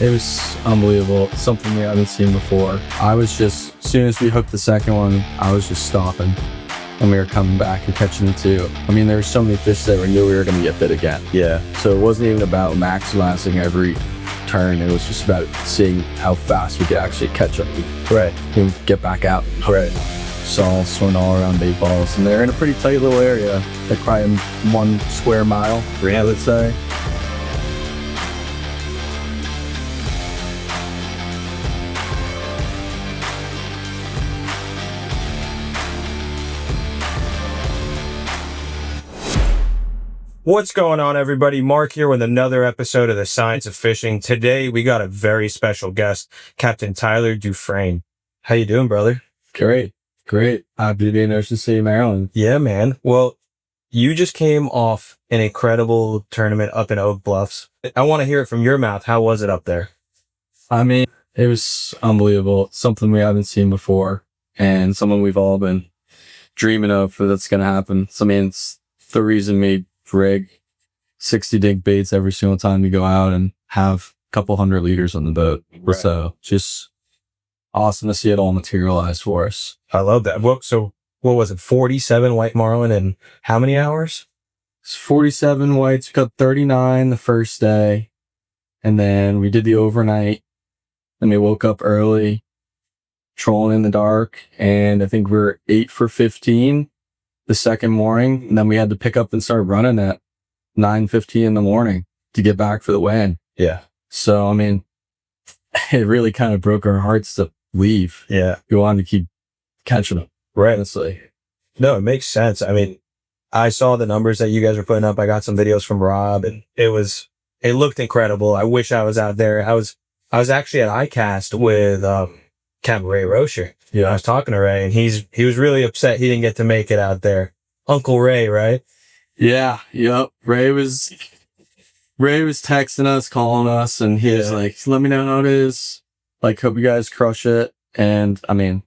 It was unbelievable. Something we haven't seen before. I was just, as soon as we hooked the second one, I was just stopping. And we were coming back and catching the two. I mean, there were so many fish that we knew we were going to get bit again. Yeah. So it wasn't even about maximizing every turn. It was just about seeing how fast we could actually catch them. Right. And get back out. Right. Saw sonar around 8 balls. And they're in a pretty tight little area. Like probably 1 square mile, I would say. What's going on, everybody? Mark here with another episode of The Science of Fishing. Today, we got a very special guest, Captain Tyler Dufresne. How you doing, brother? Great. Happy to be in Ocean City, Maryland. Yeah, man. Well, you just came off an incredible tournament up in Oak Bluffs. I want to hear it from your mouth. How was it up there? I mean, it was unbelievable. Something we haven't seen before, and something we've all been dreaming of that's going to happen. So, I mean, it's the reason we rig 60 dig baits every single time we go out and have a couple 100 liters on the boat. Right. So just awesome to see it all materialize for us. I love that. So what was it? 47 white marlin in how many hours? It's 47 whites. We got 39 the first day. And then we did the overnight. And we woke up early, trolling in the dark. And I think we were 8 for 15 the second morning. And then we had to pick up and start running at 9:50 in the morning to get back for the weigh-in. Yeah. So, I mean, it really kind of broke our hearts to leave. Yeah. We wanted to keep catching them. Right. Honestly. No, it makes sense. I mean, I saw the numbers that you guys were putting up. I got some videos from Rob and it looked incredible. I wish I was out there. I was actually at ICAST with, Captain Ray Roer. Yeah. I was talking to Ray and he was really upset he didn't get to make it out there. Uncle Ray, right? Yeah. Yep. Ray was texting us, calling us, and he was like, let me know how it is. Like, hope you guys crush it. And I mean,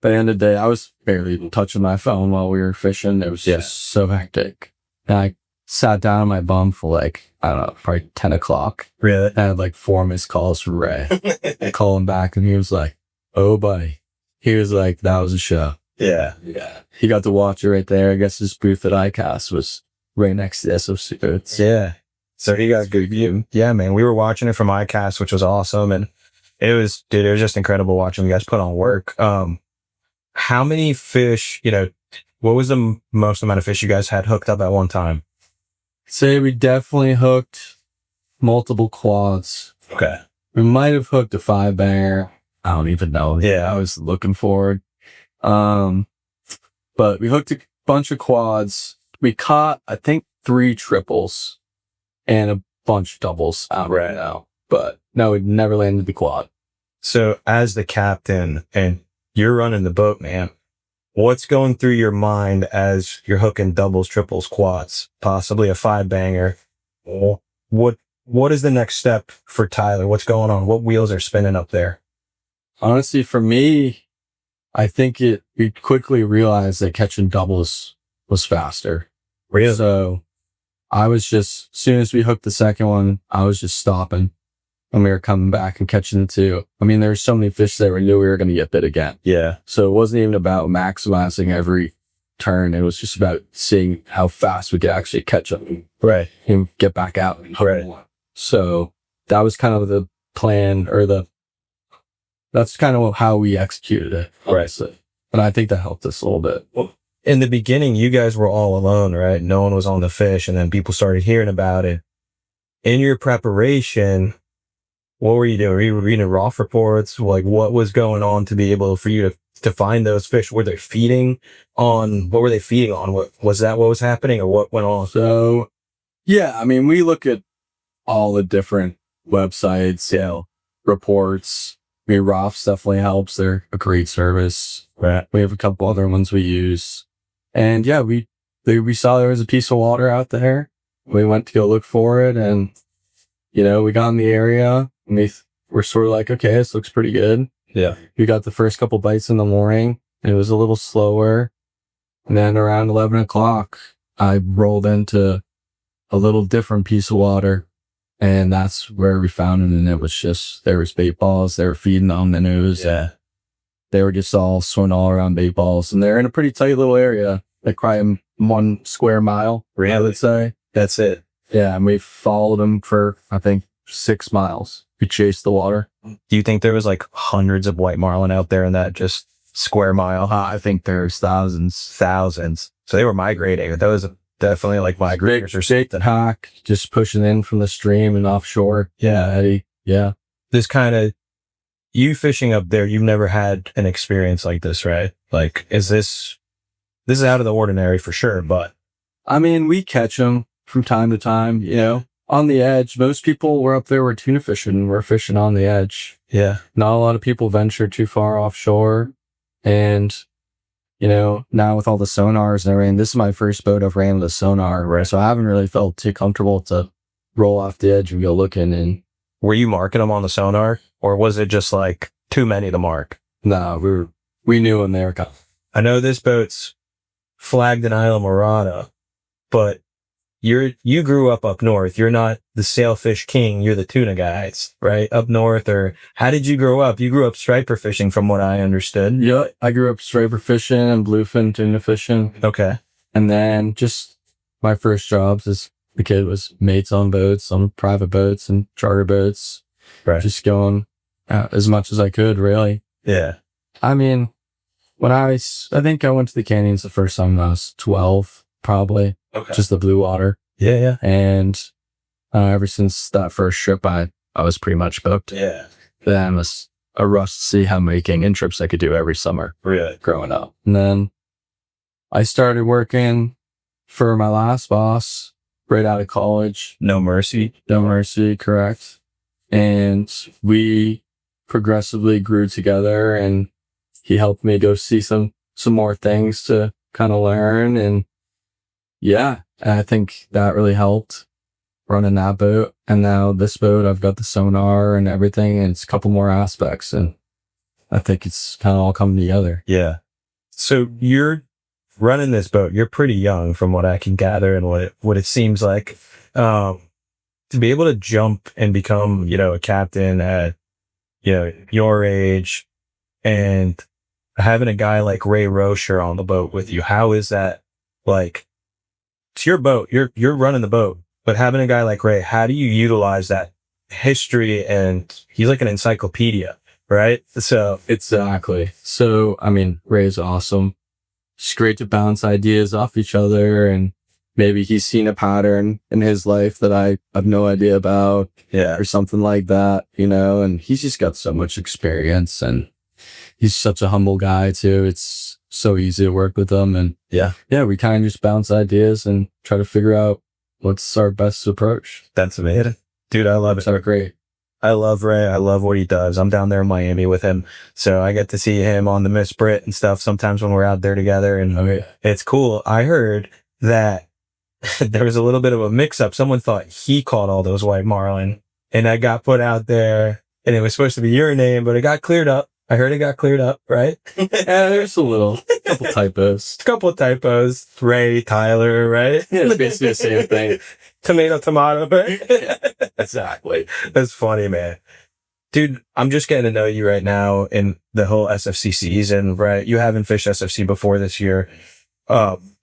by the end of the day, I was barely even touching my phone while we were fishing. It was just so hectic. And I sat down on my bum for like, I don't know, probably 10 o'clock. Really? I had like 4 missed calls from Ray. I called him back and he was like, oh, buddy. He was like, that was a show. Yeah. Yeah. He got to watch it right there. I guess his booth at ICAST was right next to the SOC boats. Yeah. So he got a good view. Yeah, man. We were watching it from ICAST, which was awesome. And it was just incredible watching you guys put on work. How many fish, what was the most amount of fish you guys had hooked up at one time? Say we definitely hooked multiple quads. Okay. We might have hooked a 5-banger. I don't even know. Yeah. I was looking forward. But we hooked a bunch of quads. We caught, I think, 3 triples and a bunch of doubles out right now. But no, we never landed the quad. So as the captain and you're running the boat, man, what's going through your mind as you're hooking doubles, triples, quads, possibly a 5-banger? What is the next step for Tyler? What's going on? What wheels are spinning up there? Honestly, for me, I think we quickly realized that catching doubles was faster. Really? So I was just, as soon as we hooked the second one, I was just stopping and we were coming back and catching the two. I mean, there were so many fish that we knew we were going to get bit again. Yeah. So it wasn't even about maximizing every turn. It was just about seeing how fast we could actually catch them. Right. And get back out. Right. So that was kind of the plan, or that's kind of how we executed it. Honestly. Right. And I think that helped us a little bit. Well, in the beginning, you guys were all alone, right? No one was on the fish, and then people started hearing about it. In your preparation, what were you doing? Were you reading ROF reports? Like, what was going on to be able for you to find those fish? Were they feeding on? What were they feeding on? What was happening, or what went on? So, yeah, I mean, we look at all the different websites, reports. I mean, ROFs definitely helps. They're a great service. Right. We have a couple other ones we use. And yeah, we saw there was a piece of water out there. We went to go look for it, and, we got in the area and we were sort of like, okay, this looks pretty good. Yeah. We got the first couple bites in the morning. It was a little slower. And then around 11 o'clock, I rolled into a little different piece of water And that's where we found it. And it was just, there was bait balls. They were feeding on the nose. Yeah. They were just all swimming all around bait balls. And they're in a pretty tight little area. Like probably 1 square mile, I would say. That's it. Yeah. And we followed them for, I think, 6 miles. We chased the water. Do you think there was like hundreds of white marlin out there in that just square mile? I think there's thousands. So they were migrating. That was definitely like migrators or Big hack, just pushing in from the stream and offshore. Yeah. Eddy. Yeah. This kind of, you fishing up there, you've never had an experience like this, right? Like, this is out of the ordinary for sure, but. I mean, we catch them from time to time, you know, on the edge. Most people were up there were tuna fishing. We're fishing on the edge. Yeah. Not a lot of people venture too far offshore. And, you know, now with all the sonars and everything, this is my first boat I've ran with a sonar, right? So I haven't really felt too comfortable to roll off the edge and go looking. And were you marking them on the sonar, or was it just like too many to mark? no, we knew when they were coming. I know this boat's flagged in Isla Morada, but you grew up north. You're not the sailfish king. You're the tuna guys, right? Up north. Or how did you grow up? You grew up striper fishing from what I understood. Yeah, I grew up striper fishing and bluefin tuna fishing. Okay. And then just my first jobs as a kid was mates on boats, on private boats and charter boats. Right. Just going out as much as I could, really. Yeah. I mean, I think I went to the canyons the first time when I was 12, probably. Okay. Just the blue water. Yeah. Yeah. And ever since that first trip, I was pretty much booked. Yeah. Then it was a rush to see how many canyon trips I could do every summer. Really? Growing up. And then I started working for my last boss right out of college. No Mercy. No Mercy, correct. And we progressively grew together, and he helped me go see some more things to kind of learn. And yeah, I think that really helped running that boat. And now this boat, I've got the sonar and everything, and it's a couple more aspects. And I think it's kind of all coming together. Yeah. So you're running this boat. You're pretty young from what I can gather and what it seems like. To be able to jump and become, you know, a captain at, you know, your age, and having a guy like Ray Roer on the boat with you, how is that? Like, it's your boat. You're running the boat, but having a guy like Ray, how do you utilize that history? And he's like an encyclopedia, right? So Exactly. So, I mean, Ray's awesome. It's great to bounce ideas off each other, and maybe he's seen a pattern in his life that I have no idea about, yeah, or something like that, you know, and he's just got so much experience, and he's such a humble guy too. It's so easy to work with him. And yeah, we kind of just bounce ideas and try to figure out what's our best approach. That's amazing. Dude, I love it. So great. I love Ray. I love what he does. I'm down there in Miami with him, so I get to see him on the Miss Brit and stuff sometimes when we're out there together, and it's cool. I heard that there was a little bit of a mix-up. Someone thought he caught all those white marlin, and that got put out there, and it was supposed to be your name, but it got cleared up. I heard it got cleared up, right? Yeah, there's couple typos. Couple of typos. Ray, Tyler, right? Yeah, it's basically the same thing. Tomato, right? Yeah, exactly. That's funny, man. Dude, I'm just getting to know you right now in the whole SFC season, right? You haven't fished SFC before this year,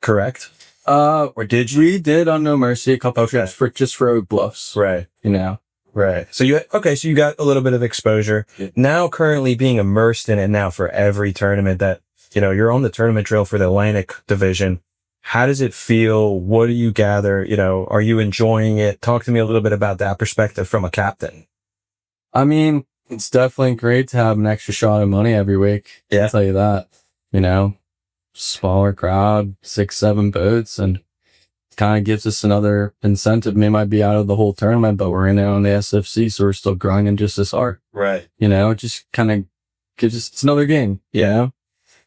correct? Or did you? We did on No Mercy a couple trips for Oak Bluffs. Right. You know? Right. So you got a little bit of exposure. Yeah. Now currently being immersed in it now for every tournament that, you know, you're on the tournament trail for the Atlantic division. How does it feel? What do you gather? You know, are you enjoying it? Talk to me a little bit about that perspective from a captain. I mean, it's definitely great to have an extra shot of money every week. Yeah. I'll tell you that. You know, smaller crowd, 6-7 boats, and kind of gives us another incentive. We might be out of the whole tournament, but we're in there on the SFC, so we're still grinding just as hard. Right. You know, it just kind of gives us, it's another game, you know?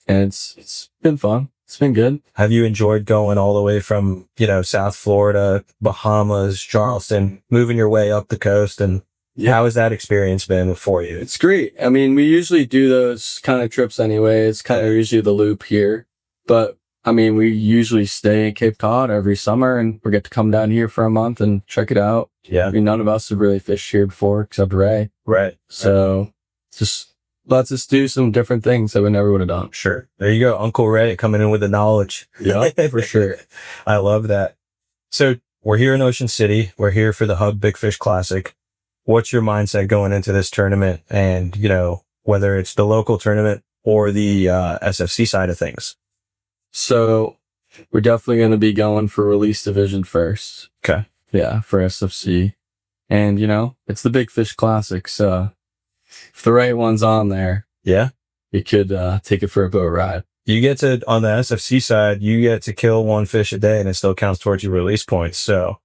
And it's been fun. It's been good. Have you enjoyed going all the way from, you know, South Florida, Bahamas, Charleston, moving your way up the coast? And how has that experience been for you? It's great. I mean, we usually do those kind of trips anyway. It's kind of usually the loop here. But, I mean, we usually stay in Cape Cod every summer, and we get to come down here for a month and check it out. Yeah. I mean, none of us have really fished here before except Ray. Right. So just lets us do some different things that we never would have done. Sure. There you go. Uncle Ray coming in with the knowledge. Yeah, for sure. I love that. So we're here in Ocean City. We're here for the Hug Big Fish Classic. What's your mindset going into this tournament? And, you know, whether it's the local tournament or the SFC side of things. So we're definitely going to be going for release division first. Okay. Yeah, for SFC. And, you know, it's the Big Fish Classic. So if the right one's on there, yeah, you could take it for a boat ride. You get to, on the SFC side, you get to kill one fish a day and it still counts towards your release points. So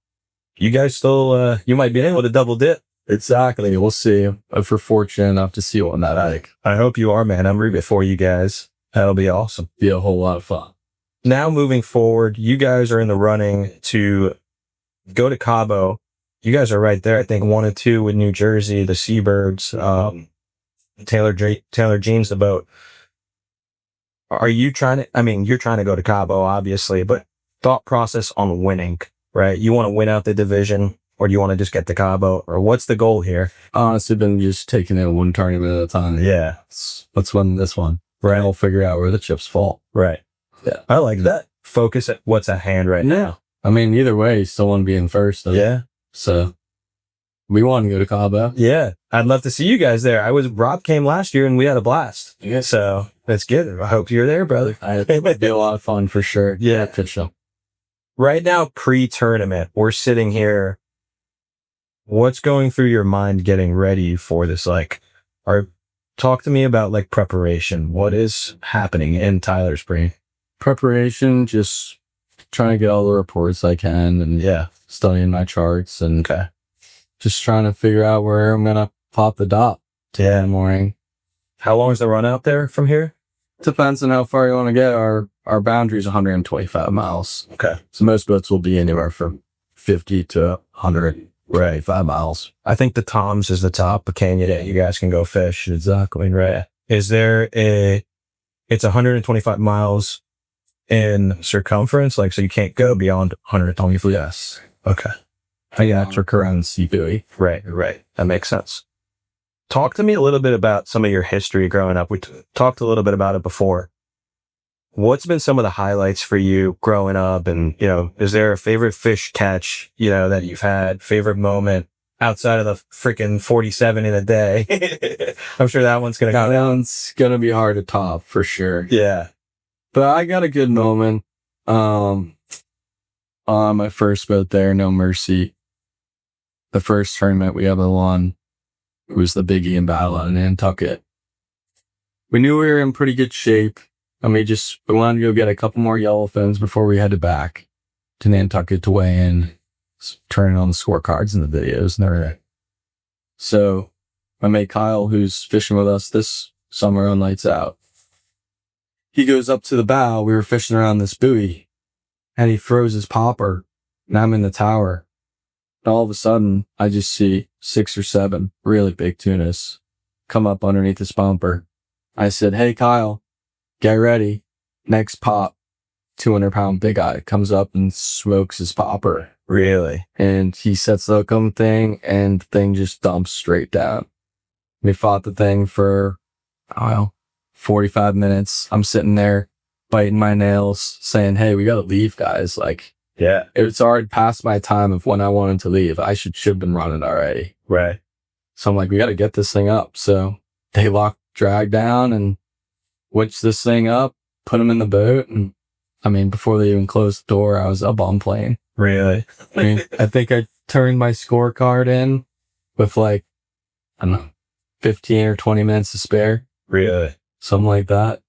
you guys still, you might be able to double dip. Exactly. We'll see if we're fortunate enough to see one that big. I hope you are, man. I'm rooting for you guys. That'll be awesome. Be a whole lot of fun. Now moving forward, you guys are in the running to go to Cabo. You guys are right there. I think 1 and 2 with New Jersey, the Seabirds, Taylor Jean's the boat. Are you trying to, I mean, you're trying to go to Cabo, obviously, but thought process on winning, right? You want to win out the division, or do you want to just get to Cabo, or what's the goal here? Honestly, been just taking it one tournament at a time. Yeah. Let's win this one. Right. And we'll figure out where the chips fall. Right. Yeah. I like that. Focus at what's at hand right now. I mean, either way, you still want to be in first. Though. Yeah. So we want to go to Cabo. Yeah. I'd love to see you guys there. Rob came last year and we had a blast. Yeah. So that's good. I hope you're there, brother. It'd be a lot of fun for sure. Yeah. Fish them. Right now, pre-tournament, we're sitting here. What's going through your mind getting ready for this? Talk to me about preparation. What is happening in Tyler's brain? Preparation, just trying to get all the reports I can and studying my charts and just trying to figure out where I'm going to pop the dot in the morning. How long is the run out there from here? Depends on how far you want to get. Our boundary is 125 miles. Okay. So most boats will be anywhere from 50 to 125 miles. I think the Toms is the top of canyon that you guys can go fish. Exactly. Right. Is there it's 125 miles in circumference, so you can't go beyond 125? Yes. Okay. I got your current sea buoy. Right. That makes sense. Talk to me a little bit about some of your history growing up. We talked a little bit about it before. What's been some of the highlights for you growing up? And, is there a favorite fish catch, that you've had, favorite moment outside of the freaking 47 in a day? I'm sure that one's going to That one's going to be hard to top for sure. Yeah. But I got a good moment. On my first boat there, No Mercy. The first tournament we ever won. It was the Big E in battle in Nantucket. We knew we were in pretty good shape. And we wanted to go get a couple more yellowfins before we headed back to Nantucket to weigh in, turning on the scorecards and the videos and everything. So my mate Kyle, who's fishing with us this summer on Lights Out, he goes up to the bow. We were fishing around this buoy and he throws his popper and I'm in the tower. And all of a sudden I just see 6 or 7 really big tunas come up underneath this bumper. I said, "Hey Kyle, get ready." Next pop, 200-pound bigeye comes up and smokes his popper. Really? And he sets the hook on the thing and the thing just dumps straight down. We fought the thing for, 45 minutes. I'm sitting there biting my nails saying, "Hey, we got to leave, guys." It's already past my time of when I wanted to leave. I should have been running already. Right. So I'm like, we got to get this thing up. So they drag down and winch this thing up, put them in the boat. And before they even closed the door, I was up on plane. Really? I think I turned my scorecard in with 15 or 20 minutes to spare. Really? Something like that.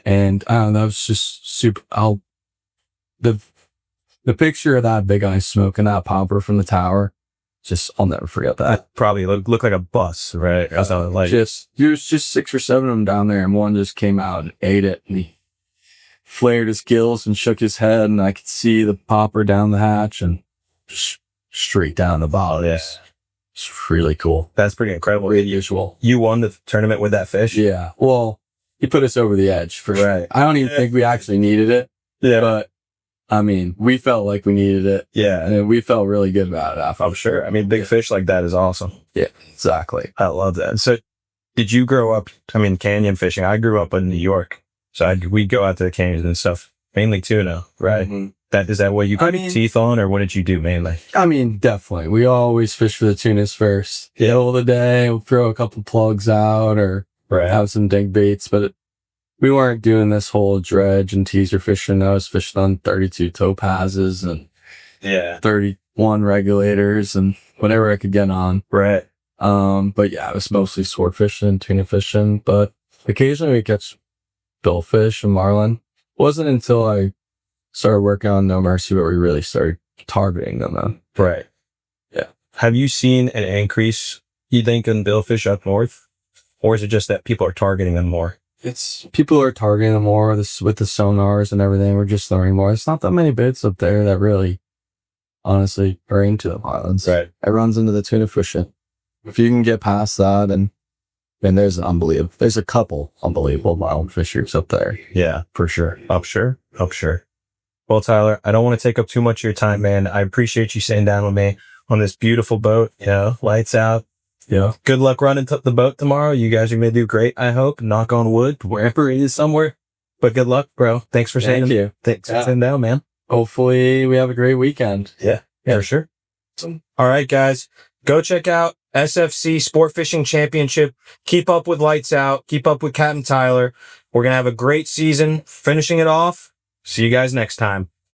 And I don't know, that was just super. The picture of that big eye smoking that popper from the tower, I'll never forget that. Probably look like a bus, right? There was just 6 or 7 of them down there, and one just came out and ate it, and he flared his gills and shook his head, and I could see the popper down the hatch and just straight down the bottom. Yeah. It's really cool. That's pretty incredible. Really usual. You won the tournament with that fish? Yeah. Well, he put us over the edge for sure. Right. I don't even think we actually needed it. Yeah. But I mean, we felt like we needed it. Yeah. And we felt really good about it after. I'm sure. I mean, big fish like that is awesome. Yeah, exactly. I love that. So did you grow up, canyon fishing? I grew up in New York. So we go out to the canyons and stuff, mainly tuna, right? Mm-hmm. Is that what you put teeth on, or what did you do mainly? I mean, definitely. We always fish for the tunas first. Yeah. Middle of the day, we'll throw a couple plugs out or have some dink baits, but we weren't doing this whole dredge and teaser fishing. I was fishing on 32 topazes and 31 regulators and whatever I could get on. Right. But yeah, it was mostly sword fishing, tuna fishing, but occasionally we catch billfish and marlin. It wasn't until I started working on No Mercy where we really started targeting them then. Right. Yeah. Have you seen an increase, you think, in billfish up north? Or is it just that people are targeting them more? It's people are targeting them more with the sonars and everything. We're just learning more. It's not that many baits up there that really, honestly, are into the islands. Right. Everyone's into the tuna fishing. If you can get past that, and there's a couple unbelievable wild fishers up there. Yeah, for sure. Up sure. Well, Tyler, I don't want to take up too much of your time, man. I appreciate you sitting down with me on this beautiful boat, lights out. Yeah. Good luck running the boat tomorrow. You guys are going to do great, I hope. Knock on wood, wherever it is somewhere. But good luck, bro. Thanks for Thank you. Thanks for sitting down, man. Hopefully we have a great weekend. Yeah, for sure. All right, guys. Go check out SFC Sport Fishing Championship. Keep up with Lights Out. Keep up with Captain Tyler. We're going to have a great season finishing it off. See you guys next time.